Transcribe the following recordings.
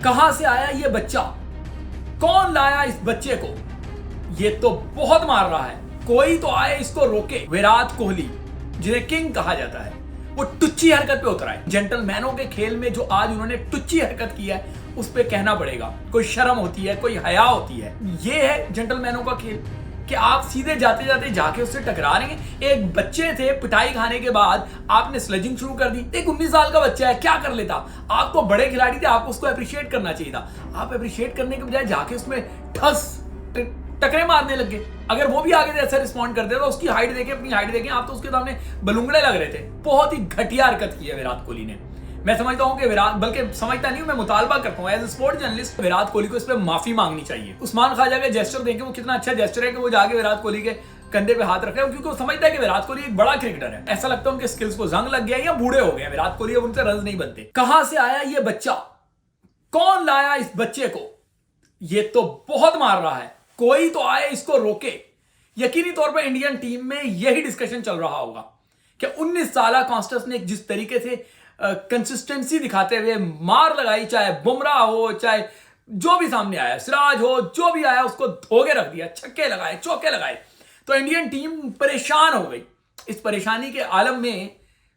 कहां से आया ये बच्चा? कौन लाया इस बच्चे को? ये तो बहुत मार रहा है। कोई तो आए इसको रोके। विराट कोहली, जिन्हें किंग कहा जाता है, वो टुच्ची हरकत पे उतरा है। जेंटलमैनों के खेल में जो आज उन्होंने टुच्ची हरकत की है, उस पे कहना पड़ेगा कोई शर्म होती है, कोई हया होती है। ये है जेंटलमैनों का खेल कि आप सीधे जाते जाते जाके उससे टकरा रहे हैं। एक बच्चे थे, पिटाई खाने के बाद आपने स्लेजिंग शुरू कर दी। एक 19 साल का बच्चा है, क्या कर लेता? आप तो बड़े खिलाड़ी थे, आपको उसको अप्रिशिएट करना चाहिए था। आप अप्रिशिएट करने के बजाय जाके उसमें ठस टकरे मारने लग गए। अगर वो भी आगे ऐसा रिस्पॉन्ड कर देता, उसकी हाइट देखे, अपनी हाइट देखें, आप तो उसके सामने बलूंगड़े लग रहे थे। बहुत ही घटिया हरकत की है विराट कोहली ने। मैं समझता हूं कि विराट, बल्कि समझता नहीं हूं, मैं मुतालबा करता हूं as a sport journalist, Virat Kohli को इस पे माफी मांगनी चाहिए। उस्मान ख्वाजा का जेस्चर देखें, वो कितना अच्छा जेस्चर है कि वो जाके विराट कोहली के कंधे पे हाथ रख रहे हैं, क्योंकि वो समझता है कि विराट कोहली एक बड़ा क्रिकेटर है। ऐसा लगता है उनके स्किल्स को जंग लग गया या बूढ़े हो गए विराट कोहली, अब उनसे रन नहीं बनते। कहां से आया ये बच्चा? कौन लाया इस बच्चे को? ये तो बहुत मार रहा है। कोई तो आए इसको रोके। यकीनी तौर पर इंडियन टीम में यही डिस्कशन चल रहा होगा कि 19 साल कॉन्स्टेंस ने जिस तरीके से कंसिस्टेंसी दिखाते हुए मार लगाई, चाहे बुमराह हो, चाहे जो भी सामने आया, सिराज हो, जो भी आया उसको धोके रख दिया, छक्के लगाए, चौके लगाए, तो इंडियन टीम परेशान हो गई। इस परेशानी के आलम में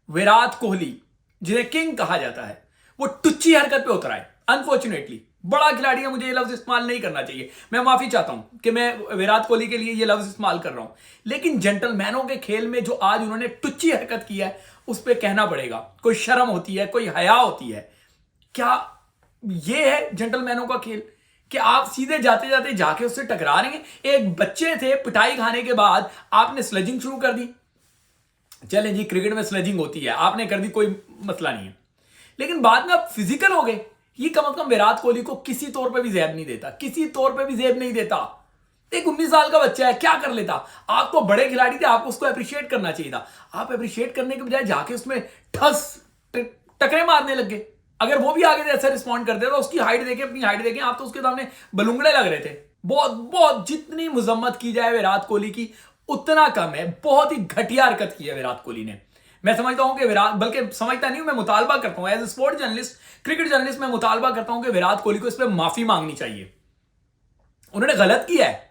विराट कोहली, जिन्हें किंग कहा जाता है, वो टुच्ची हरकत पे उतरा है। अनफॉर्चुनेटली बड़ा खिलाड़ी है, मुझे ये लफ्ज इस्तेमाल नहीं करना चाहिए, मैं माफी चाहता हूं कि मैं विराट कोहली के लिए ये लफ्ज इस्तेमाल कर रहा हूं, लेकिन जेंटलमैनों के खेल में जो आज उन्होंने टुच्ची हरकत की है, उस पे कहना पड़ेगा कोई शर्म होती है, कोई हया होती है। क्या ये है जेंटलमैनों का खेल कि आप सीधे जाते जाते जाके उससे टकरा रहे हैं? एक बच्चे थे, पिटाई खाने के बाद आपने स्लेजिंग शुरू कर दी। चलें जी, क्रिकेट में स्लेजिंग होती है, आपने कर दी, कोई मसला नहीं है, लेकिन बाद में आप फिजिकल हो गए। ये कम से कम विराट कोहली को किसी तौर पे भी जेब नहीं देता, किसी तौर पे भी जेब नहीं देता। एक 19 साल का बच्चा है, क्या कर लेता? आप तो बड़े खिलाड़ी थे, आपको उसको अप्रिशिएट करना चाहिए था। आप अप्रिशिएट करने के बजाय जाके उसमें ठस टकरे मारने लग गए। अगर वो भी आगे ऐसा रिस्पॉन्ड कर देता, उसकी हाइट देखे, अपनी हाइट देखें, आप तो उसके सामने बलूंगड़े लग रहे थे। बहुत बहुत जितनी मजम्मत की जाए विराट कोहली की, उतना कम है। बहुत ही घटिया हरकत की है विराट कोहली ने। मैं समझता हूं कि विराट, बल्कि समझता नहीं हूं, मैं मुतालबा करता हूं as a sport journalist, cricket journalist, मैं मुतालबा करता हूं कि विराट कोहली को इस पे माफी मांगनी चाहिए। उन्होंने गलत किया है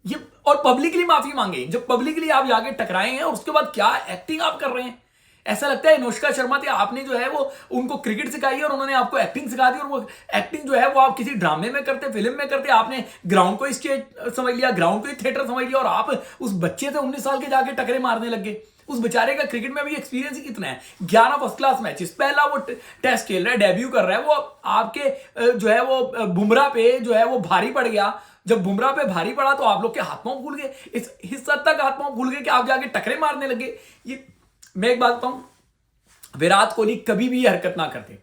ये, और पब्लिकली माफी मांगे। जब पब्लिकली आप जाके टकराए हैं और उसके बाद क्या एक्टिंग आप कर रहे हैं, ऐसा लगता है अनुष्का शर्मा थे, आपने जो है वो उनको क्रिकेट सिखाई है और उन्होंने आपको एक्टिंग सिखा दी, और वो एक्टिंग जो है वो आप किसी ड्रामे में करते, फिल्म में करते। आपने ग्राउंड को ही स्टेज समझ लिया, ग्राउंड को ही थिएटर समझ लिया, और आप उस बच्चे से 19 साल के जाके टकरे मारने लग गए। उस बेचारे का क्रिकेट में अभी एक्सपीरियंस ही कितना है? 11 फर्स्ट क्लास मैचेस, पहला वो टेस्ट खेल रहा है, डेब्यू कर रहा है। वो आपके जो है वो बुमराह पे जो है वो भारी पड़ गया। जब बुमराह पे भारी पड़ा तो आप लोग के हाथ पांव भूल गए, इस हद तक हाथ पांव भूल गए कि आप जाके टकरे मारने लगे। ये मैं एक बात बताऊं, विराट कोहली कभी भी ये हरकत ना करते,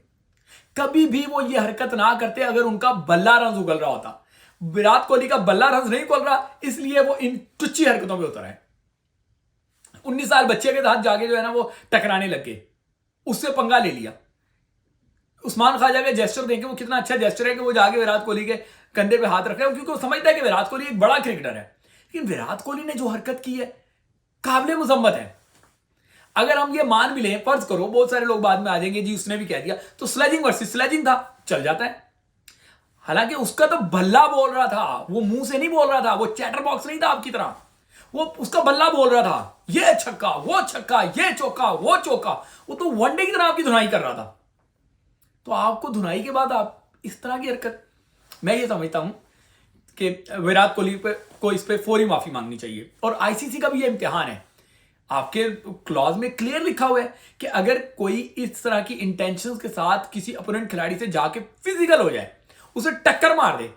कभी भी वो ये हरकत ना करते अगर उनका बल्ला रन उगल रहा होता। विराट कोहली का बल्ला रन नहीं उगल रहा, इसलिए वो इन टुच्ची हरकतों में उतर है। 19 साल बच्चे के साथ जाके जो है ना वो टकराने लग गए, उससे पंगा ले लिया। उस्मान ख्वाजा का जेस्चर देखें, वो कितना अच्छा जेस्चर है कि वो जाके विराट कोहली के कंधे पे हाथ रख रहे हैं, क्योंकि वो समझता है कि विराट कोहली एक बड़ा क्रिकेटर है। लेकिन विराट कोहली ने जो हरकत की है, काबिले मुजम्मत है। अगर हम ये मान भी लें, फर्ज करो, बहुत सारे लोग बाद में आ जाएंगे जी उसने भी कह दिया, तो स्लेजिंग वर्सेस स्लेजिंग था, चल जाता है। हालांकि उसका तो बल्ला बोल रहा था, वो मुंह से नहीं बोल रहा था, वो चैटर बॉक्स नहीं था आपकी तरह, वो उसका बल्ला बोल रहा था, ये छक्का, वो छक्का, ये चौका, वो चौका। वो तो वनडे की तरह आपकी धुनाई कर रहा था। तो आपको धुनाई के बाद आप इस तरह की हरकत, मैं ये समझता हूं कि विराट कोहली को इस पे फौरी माफी मांगनी चाहिए। और आईसीसी का भी ये इम्तिहान है, आपके क्लॉज में क्लियर लिखा हुआ है कि अगर कोई इस तरह की इंटेंशंस के साथ किसी अपोनेंट खिलाड़ी से जाके फिजिकल हो जाए, उसे टक्कर मार दे,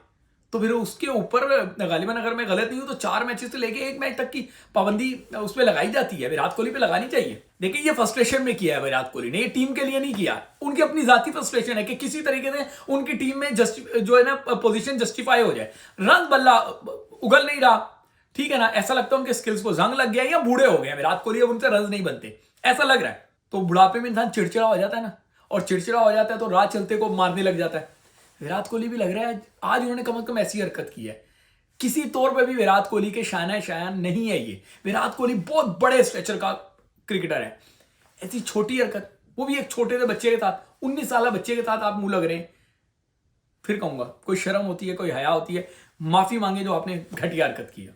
तो फिर उसके ऊपर गालिबन, अगर मैं गलत नहीं हूं, तो 4 मैचेस से लेके 1 मैच तक की पाबंदी उस पर लगाई जाती है। विराट कोहली पे लगानी चाहिए। देखिए, ये फ्रस्ट्रेशन में किया है विराट कोहली ने, ये टीम के लिए नहीं किया। उनकी अपनी जाती फ्रस्ट्रेशन है कि किसी तरीके से उनकी टीम में जो है ना पोजीशन जस्टिफाई हो जाए। रन बल्ला उगल नहीं रहा, ठीक है ना, ऐसा लगता है उनके स्किल्स को जंग लग गया या बूढ़े हो गए विराट कोहली, अब उनसे रन नहीं बनते, ऐसा लग रहा है। तो बुढ़ापे में इंसान चिड़चिड़ा हो जाता है ना, और चिड़चिड़ा हो जाता है तो राह चलते को मारने लग जाता है। विराट कोहली भी लग रहा है आज उन्होंने कम से कम ऐसी हरकत की है। किसी तौर पे भी विराट कोहली के शान नहीं है ये। विराट कोहली बहुत बड़े स्ट्रेचर का क्रिकेटर है, ऐसी छोटी हरकत, वो भी एक छोटे से बच्चे के साथ, 19 साल बच्चे के साथ आप मुंह लग रहे हैं। फिर कहूंगा, कोई शर्म होती है, कोई हया होती है, माफी मांगे जो आपने घटिया हरकत की है।